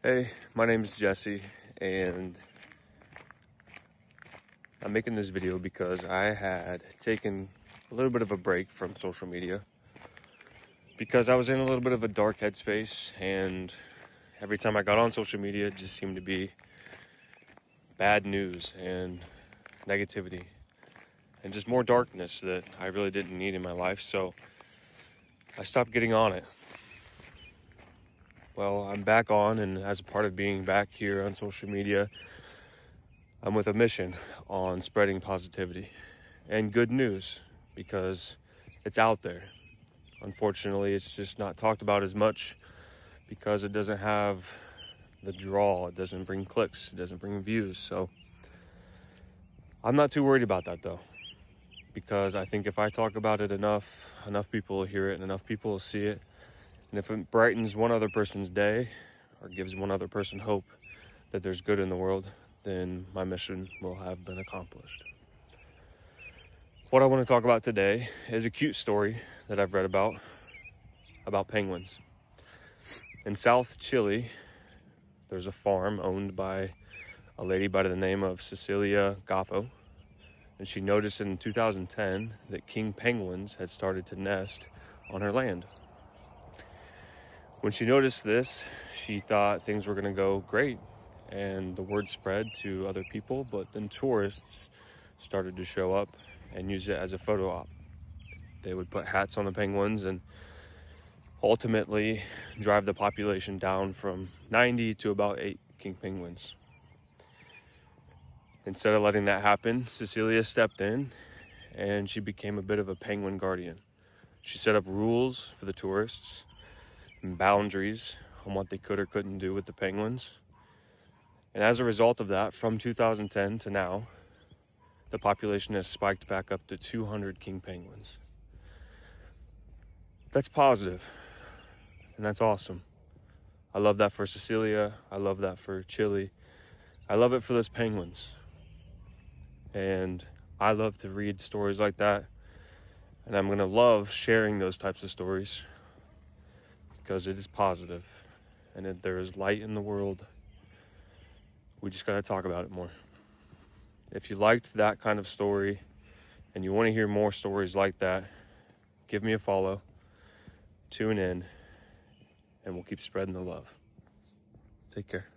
Hey, my name is Jesse, and I'm making this video because I had taken a little bit of a break from social media because I was in a little bit of a dark headspace, and every time I got on social media, it just seemed to be bad news and negativity and just more darkness that I really didn't need in my life. So I stopped getting on it. Well, I'm back on, and as a part of being back here on social media, I'm with a mission on spreading positivity and good news because it's out there. Unfortunately, it's just not talked about as much because it doesn't have the draw. It doesn't bring clicks. It doesn't bring views. So I'm not too worried about that though, because I think if I talk about it enough people will hear it and enough people will see it. And if it brightens one other person's day or gives one other person hope that there's good in the world, then my mission will have been accomplished. What I want to talk about today is a cute story that I've read about penguins. In South Chile, there's a farm owned by a lady by the name of Cecilia Gaffo, and she noticed in 2010 that king penguins had started to nest on her land. When she noticed this, she thought things were going to go great, and the word spread to other people, but then tourists started to show up and use it as a photo op. They would put hats on the penguins and ultimately drive the population down from 90 to about 8 king penguins. Instead of letting that happen, Cecilia stepped in and she became a bit of a penguin guardian. She set up rules for the tourists and boundaries on what they could or couldn't do with the penguins. And as a result of that, from 2010 to now, the population has spiked back up to 200 king penguins. That's positive, and that's awesome. I love that for Cecilia. I love that for Chile. I love it for those penguins. And I love to read stories like that. And I'm going to love sharing those types of stories because it is positive and there is light in the world. We just got to talk about it more. If you liked that kind of story and you want to hear more stories like that, give me a follow, tune in, and we'll keep spreading the love. Take care.